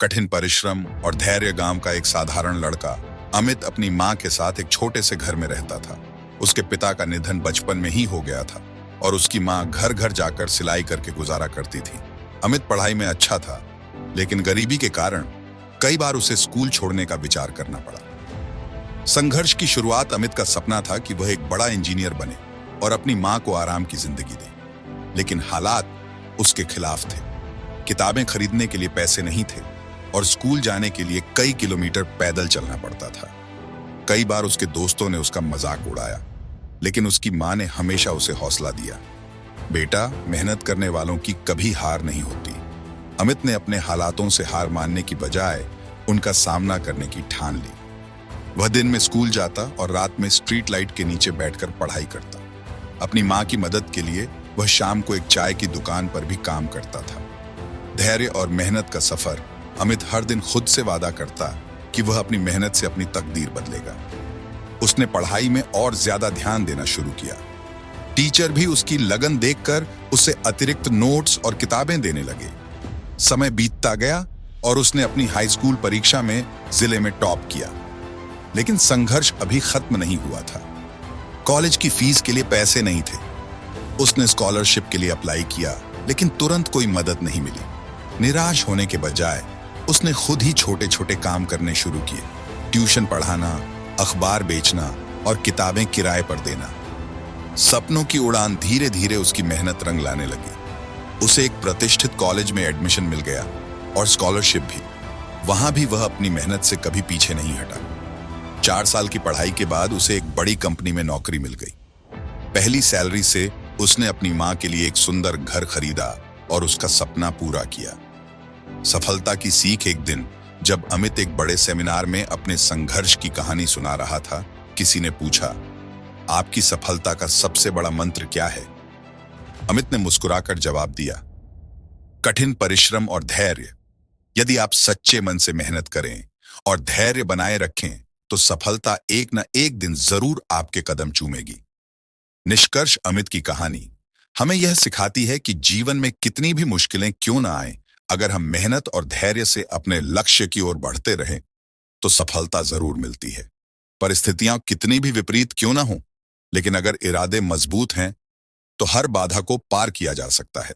कठिन परिश्रम और धैर्य गांव का एक साधारण लड़का अमित अपनी मां के साथ एक छोटे से घर में रहता था। उसके पिता का निधन बचपन में ही हो गया था और उसकी मां घर घर जाकर सिलाई करके गुजारा करती थी। अमित पढ़ाई में अच्छा था, लेकिन गरीबी के कारण कई बार उसे स्कूल छोड़ने का विचार करना पड़ा। संघर्ष की शुरुआत अमित का सपना था कि वह एक बड़ा इंजीनियर बने और अपनी मां को आराम की जिंदगी दे, लेकिन हालात उसके खिलाफ थे। किताबें खरीदने के लिए पैसे नहीं थे और स्कूल जाने के लिए कई किलोमीटर पैदल चलना पड़ता था। कई बार उसके दोस्तों ने उसका मजाक उड़ाया, लेकिन उसकी मां ने हमेशा उसे हौसला दिया। बेटा, मेहनत करने वालों की कभी हार नहीं होती। अमित ने अपने हालातों से हार मानने की बजाय उनका सामना करने की ठान ली। वह दिन में स्कूल जाता और रात में स्ट्रीट लाइट के नीचे बैठकर पढ़ाई करता। अपनी मां की मदद के लिए वह शाम को एक चाय की दुकान पर भी काम करता था। धैर्य और मेहनत का सफर। अमित हर दिन खुद से वादा करता कि वह अपनी मेहनत से अपनी तकदीर बदलेगा। उसने पढ़ाई में और ज्यादा ध्यान देना शुरू किया। टीचर भी उसकी लगन देखकर उसे अतिरिक्त नोट्स और किताबें देने लगे। समय बीतता गया और उसने अपनी हाई स्कूल परीक्षा में जिले में टॉप किया। लेकिन संघर्ष अभी खत्म नहीं हुआ था। कॉलेज की फीस के लिए पैसे नहीं थे। उसने स्कॉलरशिप के लिए अप्लाई किया, लेकिन तुरंत कोई मदद नहीं मिली। निराश होने के बजाय उसने खुद ही छोटे छोटे काम करने शुरू किए। ट्यूशन पढ़ाना, अखबार बेचना और किताबें किराए पर देना। सपनों की उड़ान धीरे धीरे उसकी मेहनत रंग लाने लगी। उसे एक प्रतिष्ठित कॉलेज में एडमिशन मिल गया और स्कॉलरशिप भी। वहां भी वह अपनी मेहनत से कभी पीछे नहीं हटा। 4 साल की पढ़ाई के बाद उसे एक बड़ी कंपनी में नौकरी मिल गई। पहली सैलरी से उसने अपनी मां के लिए एक सुंदर घर खरीदा और उसका सपना पूरा किया। सफलता की सीख। एक दिन जब अमित एक बड़े सेमिनार में अपने संघर्ष की कहानी सुना रहा था, किसी ने पूछा, आपकी सफलता का सबसे बड़ा मंत्र क्या है? अमित ने मुस्कुराकर जवाब दिया, कठिन परिश्रम और धैर्य। यदि आप सच्चे मन से मेहनत करें और धैर्य बनाए रखें तो सफलता एक न एक दिन जरूर आपके कदम चूमेगी। निष्कर्ष, अमित की कहानी हमें यह सिखाती है कि जीवन में कितनी भी मुश्किलें क्यों ना आए, अगर हम मेहनत और धैर्य से अपने लक्ष्य की ओर बढ़ते रहें तो सफलता जरूर मिलती है। परिस्थितियां कितनी भी विपरीत क्यों ना हो, लेकिन अगर इरादे मजबूत हैं तो हर बाधा को पार किया जा सकता है।